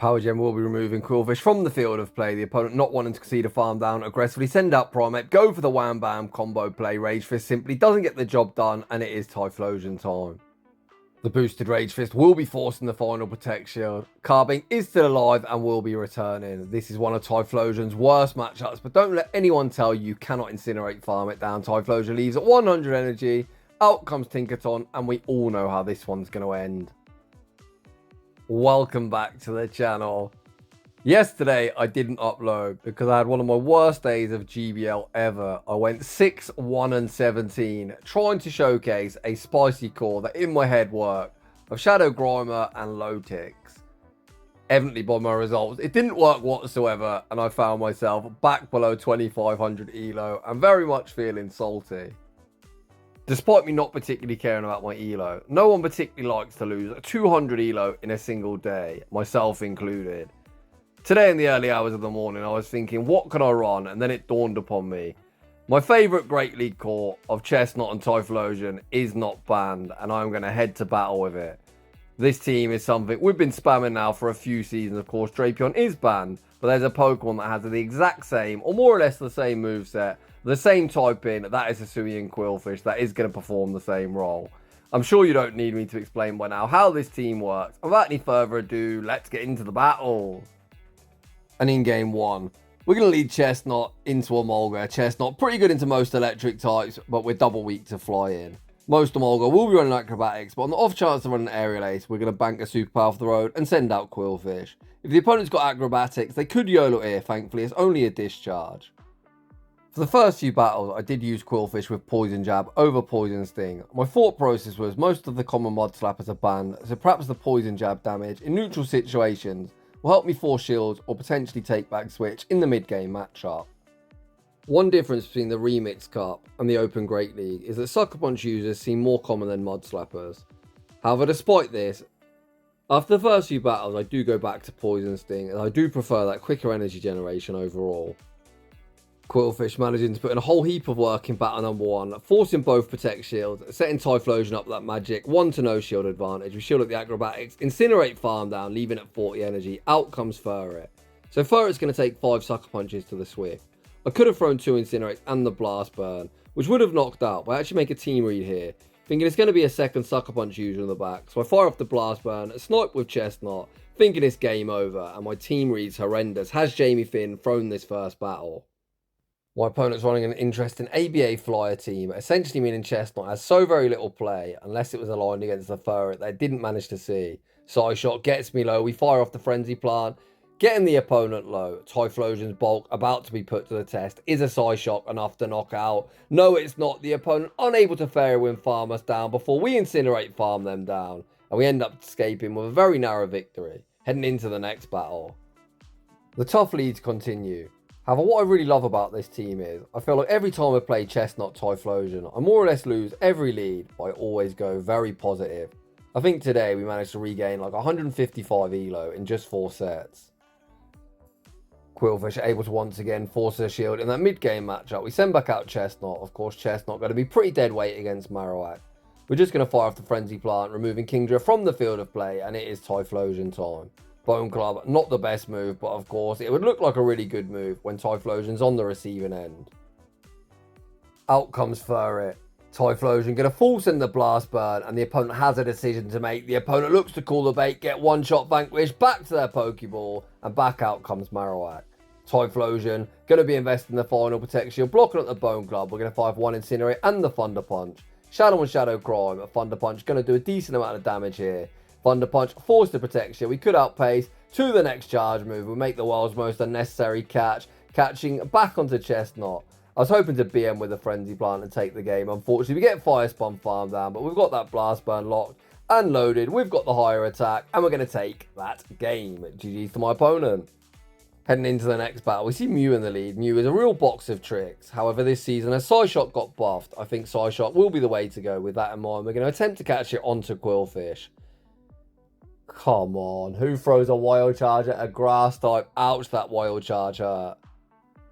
Power Gem will be removing Qwilfish from the field of play. The opponent not wanting to concede a farm down, aggressively send out Primeape, go for the Wham Bam combo play. Rage Fist simply doesn't get the job done, and it is Typhlosion time. The boosted Rage Fist will be forcing the final Protect Shield. Carbink is still alive and will be returning. This is one of Typhlosion's worst matchups, but don't let anyone tell you cannot Incinerate farm it down. Typhlosion leaves at 100 energy. Out comes Tinkaton, and we all know how this one's going to end. Welcome back to the channel. Yesterday I didn't upload because I had one of my worst days of GBL ever. I went 6, 1 and 17 trying to showcase a spicy core that in my head worked of Shadow Grimer and Lotix. Evidently by my results it didn't work whatsoever, and I found myself back below 2500 elo and very much feeling salty. Despite me not particularly caring about my elo, no one particularly likes to lose 200 elo in a single day, myself included. Today in the early hours of the morning I was thinking, what can I run? And then it dawned upon me. My favourite Great League core of Chestnaught and Typhlosion is not banned, and I'm going to head to battle with it. This team is something we've been spamming now for a few seasons. Of course, Drapion is banned, but there's a Pokemon that has the exact same, or more or less the same moveset, the same type in, that is a Hisuian Qwilfish, that is going to perform the same role. I'm sure you don't need me to explain by now how this team works. Without any further ado, let's get into the battle. And in game 1, we're going to lead Chesnaught into Emolga. Chesnaught pretty good into most electric types, but we're double weak to fly in. Most Emolga will be running acrobatics, but on the off chance to run an aerial ace, we're going to bank a superpower off the road and send out Qwilfish. If the opponent's got acrobatics, they could YOLO here. Thankfully, it's only a discharge. For the first few battles, I did use Qwilfish with Poison Jab over Poison Sting. My thought process was most of the common Mud Slappers are banned, so perhaps the Poison Jab damage in neutral situations will help me force shields or potentially take back switch in the mid-game matchup. One difference between the Remix Cup and the Open Great League is that Sucker Punch users seem more common than Mud Slappers. However, despite this, after the first few battles I do go back to Poison Sting, and I do prefer that quicker energy generation overall. Qwilfish managing to put in a whole heap of work in battle number 1, forcing both Protect Shields, setting Typhlosion up that magic 1 to no shield advantage. We shield up the acrobatics, Incinerate farm down, leaving at 40 energy. Out comes Ferret. So Ferret's going to take 5 Sucker Punches to the Swift. I could have thrown 2 Incinerates and the Blast Burn, which would have knocked out, but I actually make a team read here, thinking it's going to be a second Sucker Punch user in the back. So I fire off the Blast Burn, snipe with Chestnaught, thinking it's game over, and my team reads horrendous. Has Jamie Finn thrown this first battle? My opponent's running an interesting ABA Flyer team, essentially meaning Chestnaught has so very little play, unless it was aligned against the Ferret, they didn't manage to see. Side Shot gets me low, we fire off the Frenzy Plant, getting the opponent low. Typhlosion's bulk about to be put to the test. Is a Side Shock enough to knock out? No, it's not. The opponent unable to Fairy Wind farm us down before we Incinerate farm them down, and we end up escaping with a very narrow victory, heading into the next battle. The tough leads continue. However, what I really love about this team is, I feel like every time I play Chestnaught Typhlosion, I more or less lose every lead, but I always go very positive. I think today we managed to regain like 155 elo in just 4 sets. Qwilfish able to once again force a shield in that mid-game matchup. We send back out Chestnaught. Of course, Chestnaught going to be pretty dead weight against Marowak. We're just going to fire off the Frenzy Plant, removing Kingdra from the field of play, and it is Typhlosion time. Bone Club, not the best move, but of course it would look like a really good move when Typhlosion's on the receiving end. Out comes Ferret. Typhlosion going to full send the Blast Burn, and the opponent has a decision to make. The opponent looks to call the bait, get one shot vanquish, back to their Pokeball, and back out comes Marowak. Typhlosion going to be investing in the final Protect Shield, blocking up the Bone Club. We're going to 5-1 Incinerate and the Thunder Punch. Shadow and Shadow Crime, a Thunder Punch going to do a decent amount of damage here. Thunder Punch, force the protection. We could outpace to the next charge move. We make the world's most unnecessary catch, catching back onto Chestnaught. I was hoping to BM with a Frenzy Plant and take the game. Unfortunately, we get Fire Spun farm down, but we've got that Blast Burn locked and loaded. We've got the higher attack, and we're going to take that game. GG's to my opponent. Heading into the next battle, we see Mew in the lead. Mew is a real box of tricks. However, this season, as Psyshock got buffed, I think Psyshock will be the way to go. With that in mind, we're going to attempt to catch it onto Qwilfish. Come on, who throws a Wild Charge at a Grass type? Ouch, that Wild Charge hurt.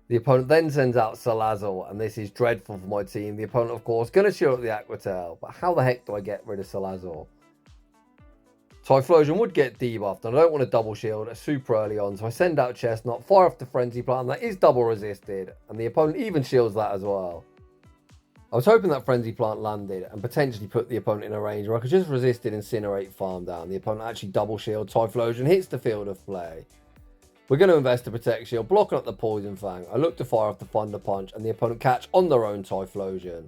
The opponent then sends out Salazzle, and this is dreadful for my team. The opponent, of course, going to shield up the Aqua Tail, but how the heck do I get rid of Salazzle? Typhlosion would get debuffed, and I don't want to double shield super early on, so I send out Chestnaught, fire off the Frenzy Plant, and that is double resisted, and the opponent even shields that as well. I was hoping that Frenzy Plant landed and potentially put the opponent in a range where I could just resist it, Incinerate, farm down. The opponent actually double shield, Typhlosion hits the field of play. We're going to invest the Protect Shield, blocking up the Poison Fang. I look to fire off the Thunder Punch, and the opponent catch on their own Typhlosion.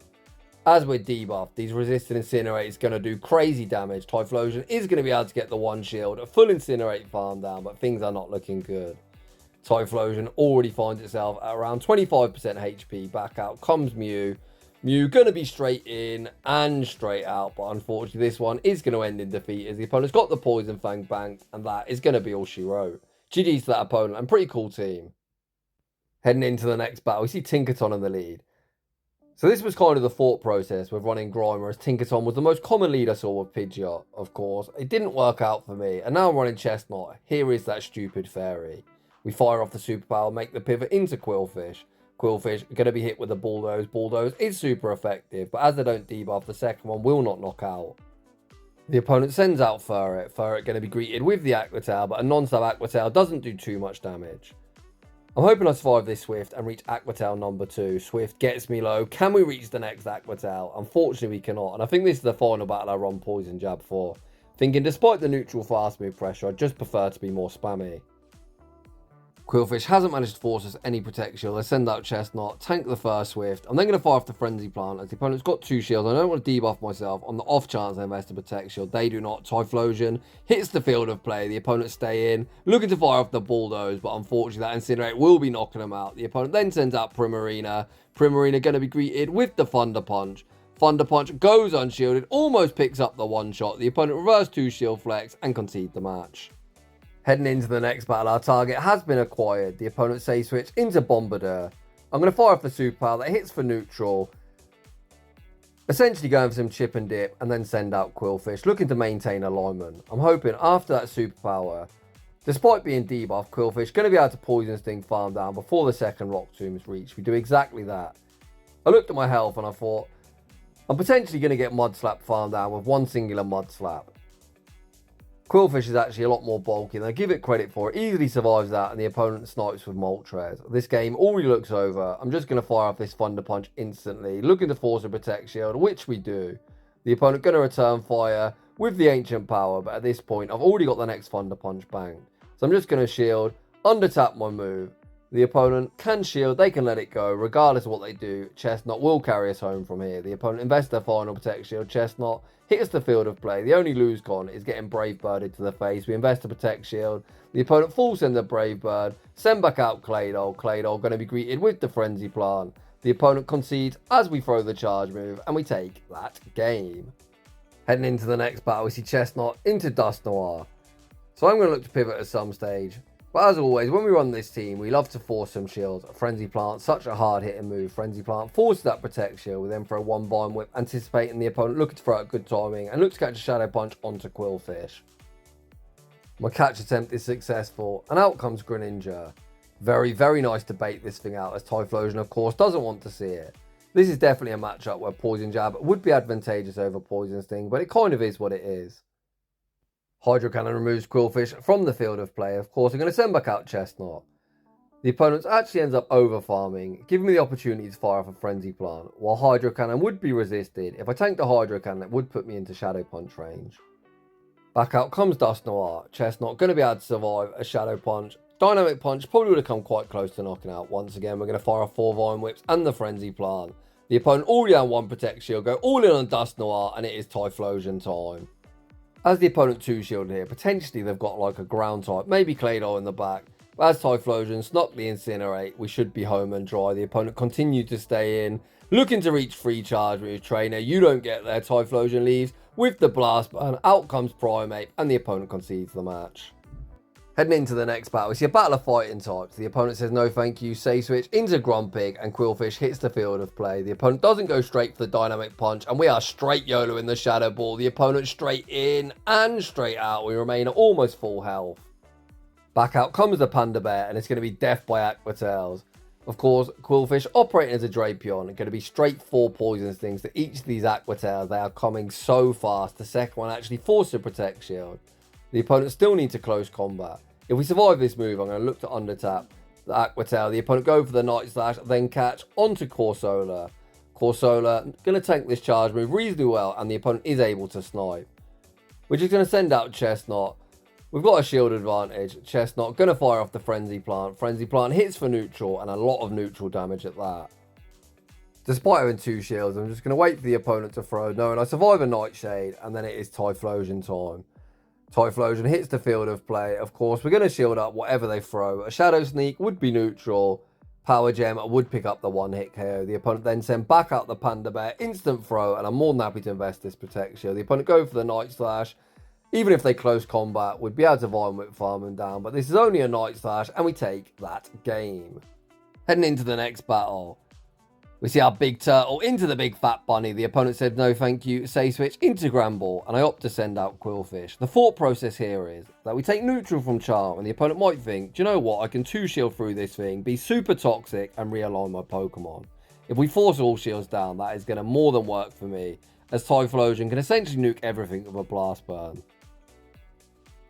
As we're debuffed, these resisted Incinerate is going to do crazy damage. Typhlosion is going to be able to get the one shield, a full Incinerate farm down, but things are not looking good. Typhlosion already finds itself at around 25% HP. Back out comes Mew. Mew going to be straight in and straight out, but unfortunately this one is going to end in defeat as the opponent's got the Poison Fang banked, and that is going to be all she wrote. GG's to that opponent, and pretty cool team. Heading into the next battle, we see Tinkaton in the lead. So this was kind of the thought process with running Grimer, as Tinkaton was the most common lead I saw with Pidgeot, of course. It didn't work out for me, and now I'm running Chesnaught. Here is that stupid fairy. We fire off the superpower, make the pivot into Qwilfish. Qwilfish are going to be hit with the Bulldoze. Bulldoze is super effective, but as they don't debuff, the second one will not knock out. The opponent sends out Furret. Furret going to be greeted with the Aqua Tail, but a non-stab Aqua Tail doesn't do too much damage. I'm hoping I survive this Swift and reach Aqua Tail number 2. Swift gets me low. Can we reach the next Aqua Tail? Unfortunately, we cannot. And I think this is the final battle I run Poison Jab for. Thinking despite the neutral fast move pressure, I just prefer to be more spammy. Qwilfish hasn't managed to force us any Protect Shield. I send out Chestnaught, tank the first Swift. I'm then going to fire off the Frenzy Plant as the opponent's got 2 shields. I don't want to debuff myself on the off chance I invest a Protect Shield. They do not. Typhlosion hits the field of play. The opponent stay in, looking to fire off the Bulldoze, but unfortunately that Incinerate will be knocking them out. The opponent then sends out Primeape. Primeape going to be greeted with the Thunder Punch. Thunder Punch goes unshielded, almost picks up the one shot. The opponent reverse 2 shield flex and concede the match. Heading into the next battle, our target has been acquired. The opponent safe switch into Bombirdier. I'm going to fire off the superpower that hits for neutral. Essentially going for some chip and dip and then send out Qwilfish, looking to maintain alignment. I'm hoping after that superpower, despite being debuffed, Qwilfish going to be able to Poison Sting farm down before the second Rock Tomb is reached. We do exactly that. I looked at my health and I thought, I'm potentially going to get Mud Slap farm down with one singular Mud Slap. Qwilfish is actually a lot more bulky, and I give it credit for it. Easily survives that, and the opponent snipes with Moltres. This game already looks over. I'm just going to fire off this Thunder Punch instantly, looking to force a Protect Shield, which we do. The opponent going to return fire with the Ancient Power, but at this point, I've already got the next Thunder Punch banged. So I'm just going to shield, under tap my move. The opponent can shield, they can let it go, regardless of what they do. Chestnaught will carry us home from here. The opponent invests their final Protect Shield. Chestnaught hits the field of play. The only lose con is getting Brave Birded to the face. We invest a Protect Shield. The opponent full send the Brave Bird. Send back out Claydol. Claydol going to be greeted with the Frenzy Plant. The opponent concedes as we throw the charge move, and we take that game. Heading into the next battle, we see Chesnaught into Dusclops. So I'm going to look to pivot at some stage. But as always, when we run this team, we love to force some shields. Frenzy Plant, such a hard hitting move. Frenzy Plant forces that Protect Shield. We then throw one Vine Whip, anticipating the opponent looking to throw out good timing, and look to catch a Shadow Punch onto Qwilfish. My catch attempt is successful, and out comes Greninja. Very, very nice to bait this thing out, as Typhlosion, of course, doesn't want to see it. This is definitely a matchup where Poison Jab would be advantageous over Poison Sting, but it kind of is what it is. Hydro Cannon removes Qwilfish from the field of play. Of course, I'm going to send back out Chestnaught. The opponent actually ends up over farming, giving me the opportunity to fire off a Frenzy Plant, while Hydro Cannon would be resisted. If I tank the Hydro Cannon, it would put me into Shadow Punch range. Back out comes Dusclops. Chestnaught going to be able to survive a Shadow Punch. Dynamic Punch probably would have come quite close to knocking out. Once again, we're going to fire off 4 Vine Whips and the Frenzy Plant. The opponent already on 1 Protect Shield, go all in on Dusclops, and it is Typhlosion time. As the opponent 2-shielded here, potentially they've got like a ground type, maybe Claydol in the back. But as Typhlosion snuck the Incinerate, we should be home and dry. The opponent continued to stay in, looking to reach free charge move. Trainer, you don't get there. Typhlosion leaves with the Blast Burn. Out comes Primeape, and the opponent concedes the match. Heading into the next battle, we see a battle of fighting types. The opponent says no thank you, safe switch into Grumpig, and Qwilfish hits the field of play. The opponent doesn't go straight for the Dynamic Punch, and we are straight YOLO in the Shadow Ball. The opponent straight in and straight out. We remain at almost full health. Back out comes the Panda Bear, and it's going to be death by Aqua Tails. Of course, Qwilfish operating as a Drapion, going to be straight 4 Poison Stings to each of these Aqua Tails. They are coming so fast. The second one actually forces a Protect Shield. The opponent still needs to close combat. If we survive this move, I'm going to look to undertap the Aqua Tail. The opponent go for the Night Slash, then catch onto Corsola. Corsola going to tank this charge move reasonably well, and the opponent is able to snipe. We're just going to send out Chesnaught. We've got a shield advantage. Chesnaught going to fire off the Frenzy Plant. Frenzy Plant hits for neutral, and a lot of neutral damage at that. Despite having 2 shields, I'm just going to wait for the opponent to throw, knowing I survive a Nightshade, and then it is Typhlosion time. Typhlosion hits the field of play. Of course, we're going to shield up whatever they throw. A Shadow Sneak would be neutral. Power Gem would pick up the 1-hit KO. The opponent then send back out the Panda Bear. Instant throw, and I'm more than happy to invest this Protect Shield. The opponent go for the Night Slash. Even if they close combat, we'd be able to Vine Whip farm them down. But this is only a Night Slash, and we take that game. Heading into the next battle. We see our big turtle into the big fat bunny. The opponent said no thank you, say switch into Granbull, and I opt to send out Qwilfish. The thought process here is that we take neutral from Charm, and the opponent might think, do you know what, I can 2-shield through this thing, be super toxic, and realign my Pokemon. If we force all shields down, that is going to more than work for me, as Typhlosion can essentially nuke everything with a Blast Burn.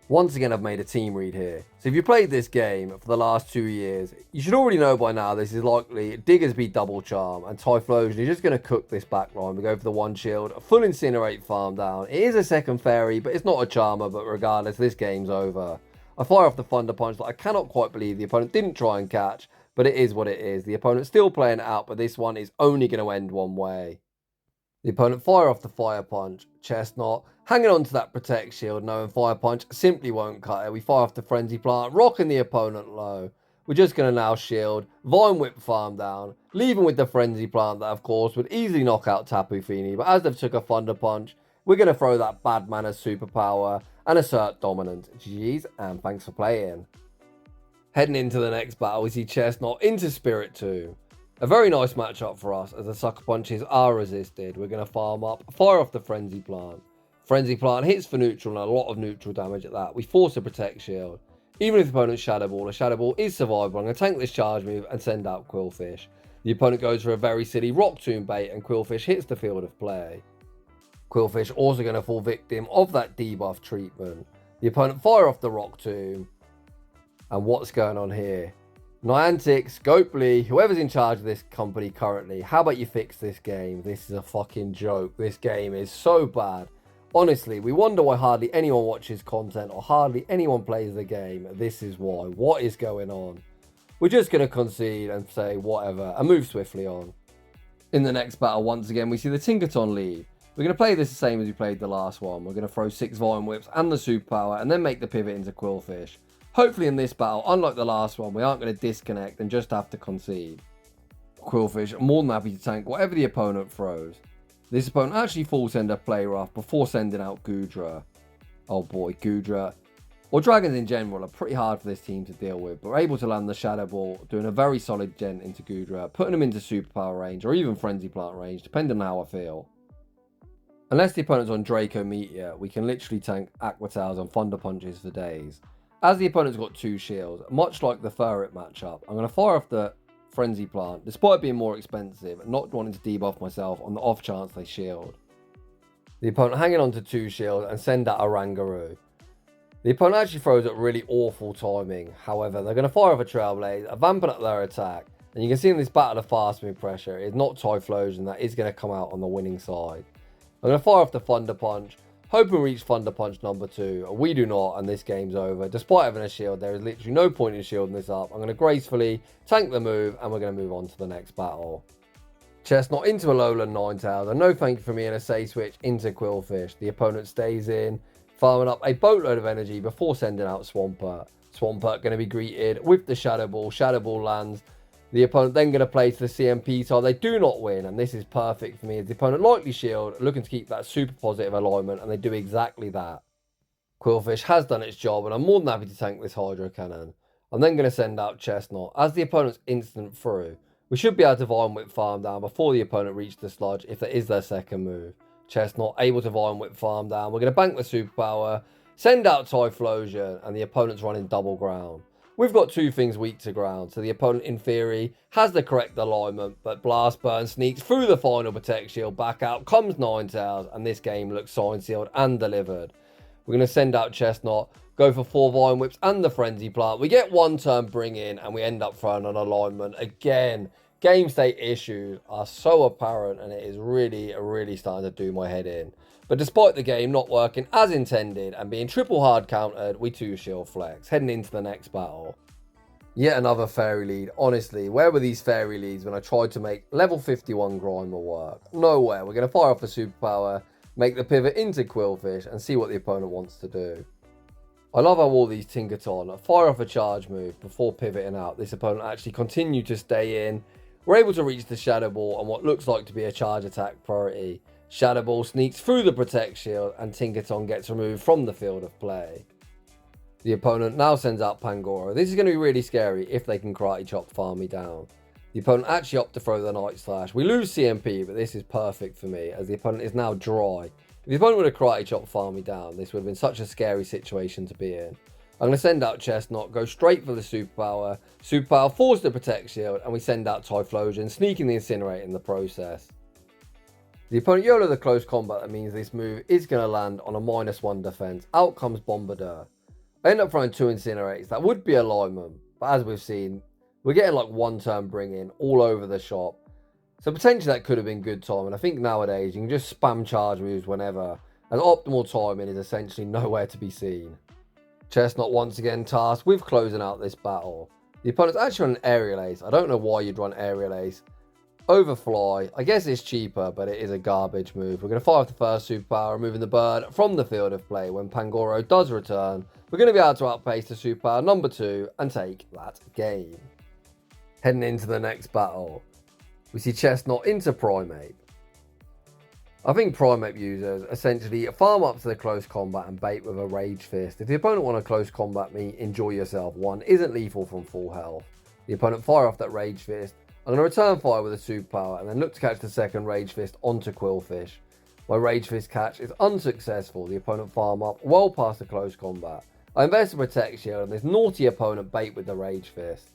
Once again, I've made a team read here. So if you played this game for the last 2 years, you should already know by now this is likely Diggersby double charm, and Typhlosion is just going to cook this back line. We go for the 1 shield, full Incinerate farm down. It is a second fairy, but it's not a charmer, but regardless, this game's over. I fire off the Thunder Punch that I cannot quite believe the opponent didn't try and catch, but it is what it is. The opponent's still playing it out, but this one is only going to end one way. The opponent fire off the Fire Punch. Chestnaught hanging on to that Protect Shield, knowing Fire Punch simply won't cut it. We fire off the Frenzy Plant, rocking the opponent low. We're just going to now shield, Vine Whip farm down, leaving with the Frenzy Plant that of course would easily knock out Tapu Fini, but as they've took a Thunder Punch, we're going to throw that Bad Manners superpower and assert dominance. GG's and thanks for playing. Heading into the next battle, we see Chesnaught into Spiritomb. A very nice matchup for us as the Sucker Punches are resisted. We're going to farm up, fire off the Frenzy Plant. Frenzy Plant hits for neutral and a lot of neutral damage at that. We force a Protect Shield. Even if the opponent's Shadow Ball, a Shadow Ball is survivable. I'm going to tank this charge move and send out Qwilfish. The opponent goes for a very silly Rock Tomb bait and Qwilfish hits the field of play. Qwilfish also going to fall victim of that debuff treatment. The opponent fire off the Rock Tomb. And what's going on here? Niantic, Scopely, whoever's in charge of this company currently, how about you fix this game? This is a fucking joke. This game is so bad. Honestly, we wonder why hardly anyone watches content or hardly anyone plays the game. This is why. What is going on? We're just going to concede and say whatever and move swiftly on. In the next battle, once again, we see the Tinkaton lead. We're going to play this the same as we played the last one. We're going to throw 6 Vine Whips and the superpower and then make the pivot into Qwilfish. Hopefully in this battle, unlike the last one, we aren't going to disconnect and just have to concede. Qwilfish more than happy to tank whatever the opponent throws. This opponent actually full send a Play Rough before sending out Goodra. Oh boy, Goodra. Or dragons in general are pretty hard for this team to deal with, but we're able to land the Shadow Ball, doing a very solid gent into Goodra, putting them into Superpower range or even Frenzy Plant range, depending on how I feel. Unless the opponent's on Draco Meteor, we can literally tank Aqua Tails and Thunder Punches for days. As the opponent's got 2 shields, much like the Furret matchup, I'm going to fire off the Frenzy Plant, despite being more expensive and not wanting to debuff myself on the off chance they shield. The opponent hanging on to 2 shields and send out a Rangaroo. The opponent actually throws at really awful timing, however they're going to fire off a Trailblaze, vamping up their attack, and you can see in this battle of fast move pressure, it's not Typhlosion that is going to come out on the winning side. I'm going to fire off the Thunder Punch, hoping we reach Thunder Punch number 2. We do not, and this game's over. Despite having a shield, there is literally no point in shielding this up. I'm going to gracefully tank the move, and we're going to move on to the next battle. Chestnaught into Alolan Ninetales, and no thank you for me and a Say Switch into Qwilfish. The opponent stays in, farming up a boatload of energy before sending out Swampert. Swampert going to be greeted with the Shadow Ball. Shadow Ball lands. The opponent then going to play to the CMP tile. They do not win, and this is perfect for me as the opponent lightly shield, looking to keep that super positive alignment, and they do exactly that. Qwilfish has done its job, and I'm more than happy to tank this Hydro Cannon. I'm then going to send out Chestnaught. As the opponent's instant through, we should be able to Vine Whip farm down before the opponent reaches the sludge if that is their second move. Chestnaught able to Vine Whip farm down. We're going to bank the superpower, send out Typhlosion, and the opponent's running double ground. We've got 2 things weak to ground, so the opponent in theory has the correct alignment, but Blast Burn sneaks through the final Protect Shield, back out comes Ninetales, and this game looks signed, sealed and delivered. We're going to send out Chesnaught, go for 4 Vine Whips and the Frenzy Plant. We get 1 turn bring in, and we end up throwing an alignment. Again, game state issues are so apparent, and it is really starting to do my head in. But despite the game not working as intended and being triple hard countered, we 2-shield flex, heading into the next battle. Yet another fairy lead. Honestly, where were these fairy leads when I tried to make level 51 Grimer work? Nowhere. We're going to fire off a superpower, make the pivot into Qwilfish, and see what the opponent wants to do. I love how all these Tinkaton fire off a charge move before pivoting out. This opponent actually continued to stay in. We're able to reach the Shadow Ball on what looks like to be a charge attack priority. Shadow Ball sneaks through the Protect Shield, and Tinkaton gets removed from the field of play. The opponent now sends out Pangoro. This is going to be really scary if they can Karate Chop farm me down. The opponent actually opts to throw the Night Slash. We lose CMP, but this is perfect for me as the opponent is now dry. If the opponent would have Karate Chop farm me down, this would have been such a scary situation to be in. I'm going to send out Chestnaught, go straight for the Superpower. Superpower forces the Protect Shield, and we send out Typhlosion, sneaking the Incinerate in the process. The opponent YOLO the close combat. That means this move is going to land on a -1 defense. Out comes Bombirdier. I end up throwing 2 Incinerates. That would be alignment, but as we've seen, we're getting like 1 turn bring in all over the shop. So potentially that could have been good timing. I think nowadays you can just spam charge moves whenever, as optimal timing is essentially nowhere to be seen. Chestnaught once again tasked with closing out this battle. The opponent's actually on an Aerial Ace. I don't know why you'd run Aerial Ace. Overfly, I guess it's cheaper, but it is a garbage move. We're going to fire off the first superpower, removing the bird from the field of play. When Pangoro does return, we're going to be able to outpace the superpower number 2 and take that game. Heading into the next battle, we see Chestnaught into Primeape. I think Primeape users essentially farm up to the close combat and bait with a Rage Fist. If the opponent want to close combat me, enjoy yourself. 1 isn't lethal from full health. The opponent fire off that Rage Fist. I'm going to return fire with a superpower and then look to catch the second Rage Fist onto Qwilfish. My Rage Fist catch is unsuccessful. The opponent farm up well past the close combat. I invest in Protect Shield and this naughty opponent bait with the Rage Fist.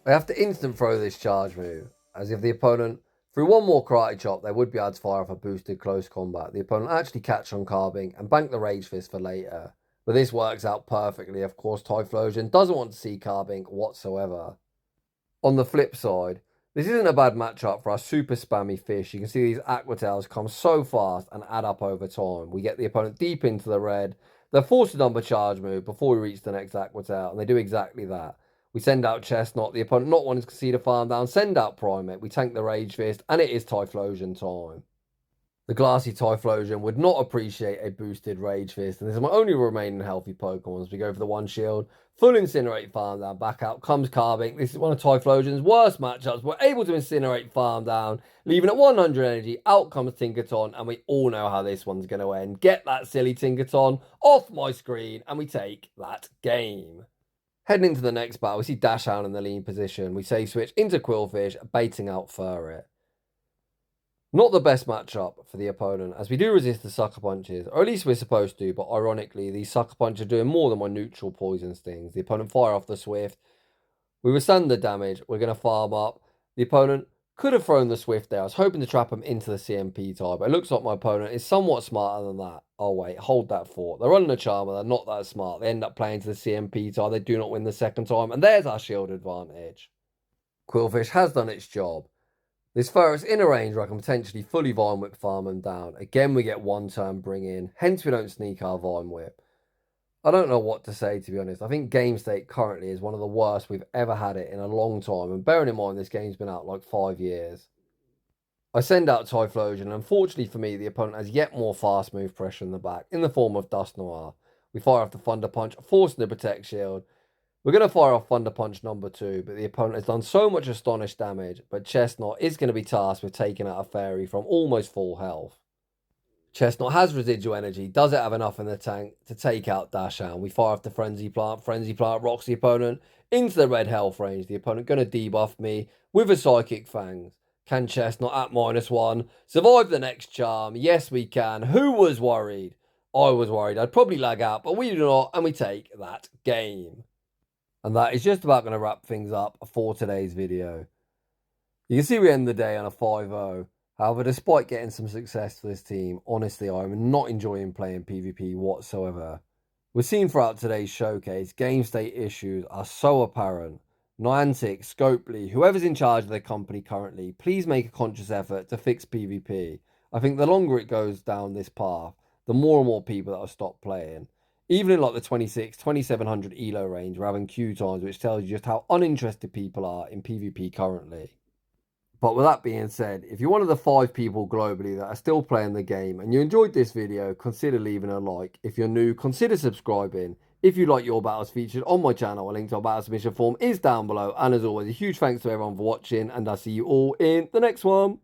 I have to instant throw this charge move, as if the opponent threw 1 more Karate Chop, they would be able to fire off a boosted close combat. The opponent actually catch on carbing and bank the Rage Fist for later. But this works out perfectly. Of course, Typhlosion doesn't want to see carbing whatsoever. On the flip side, this isn't a bad matchup for our super spammy fish. You can see these Aquatails come so fast and add up over time. We get the opponent deep into the red. They're forced to dump a charge move before we reach the next Aquatail, and they do exactly that. We send out Chestnaught, the opponent not wanting to see the farm down, send out Primeape. We tank the Rage Fist, and it is Typhlosion time. The Glassy Typhlosion would not appreciate a boosted Rage Fist, and this is my only remaining healthy Pokemon. As we go for the 1 shield, full Incinerate farm down, back out comes Carbink. This is one of Typhlosion's worst matchups. We're able to Incinerate farm down, leaving at 100 energy. Out comes Tinkaton, and we all know how this one's going to end. Get that silly Tinkaton off my screen, and we take that game. Heading into the next battle, we see Dashhound in the lean position. We save switch into Qwilfish, baiting out Furret. Not the best matchup for the opponent, as we do resist the Sucker Punches, or at least we're supposed to, but ironically, these Sucker Punches are doing more than my neutral Poison Stings. The opponent fire off the Swift. We withstand the damage. We're going to farm up. The opponent could have thrown the Swift there. I was hoping to trap him into the CMP type, but it looks like my opponent is somewhat smarter than that. Oh wait, hold that thought. They're running a Charmer, they're not that smart. They end up playing to the CMP type, they do not win the second time, and there's our shield advantage. Qwilfish has done its job. This Furret's in a range where I can potentially fully Vine Whip farm him down. Again, we get 1 turn bring in, hence we don't sneak our Vine Whip. I don't know what to say, to be honest. I think game state currently is one of the worst we've ever had it in a long time. And bearing in mind, this game's been out like 5 years. I send out Typhlosion, and unfortunately for me, the opponent has yet more fast move pressure in the back, in the form of Dusclops. We fire off the Thunder Punch, forcing the Protect Shield. We're going to fire off Thunder Punch number 2, but the opponent has done so much astonished damage, but Chestnaught is going to be tasked with taking out a Fairy from almost full health. Chestnaught has residual energy. Does it have enough in the tank to take out Dashhound? We fire off the Frenzy Plant. Frenzy Plant rocks the opponent into the red health range. The opponent going to debuff me with a Psychic Fangs. Can Chestnaught at -1 survive the next charm? Yes, we can. Who was worried? I was worried I'd probably lag out, but we do not, and we take that game. And that is just about going to wrap things up for today's video. You can see we end the day on a 5-0. However, despite getting some success for this team, honestly, I'm not enjoying playing PvP whatsoever. We're seeing throughout today's showcase, game state issues are so apparent. Niantic, Scopely, whoever's in charge of the company currently, please make a conscious effort to fix PvP. I think the longer it goes down this path, the more and more people that will stop playing. Even in like the 2700 elo range, we're having queue times, which tells you just how uninterested people are in PvP currently. But with that being said, if you're one of the 5 people globally that are still playing the game and you enjoyed this video, consider leaving a like. If you're new, consider subscribing. If you like your battles featured on my channel, a link to our battle submission form is down below. And as always, a huge thanks to everyone for watching, and I'll see you all in the next one.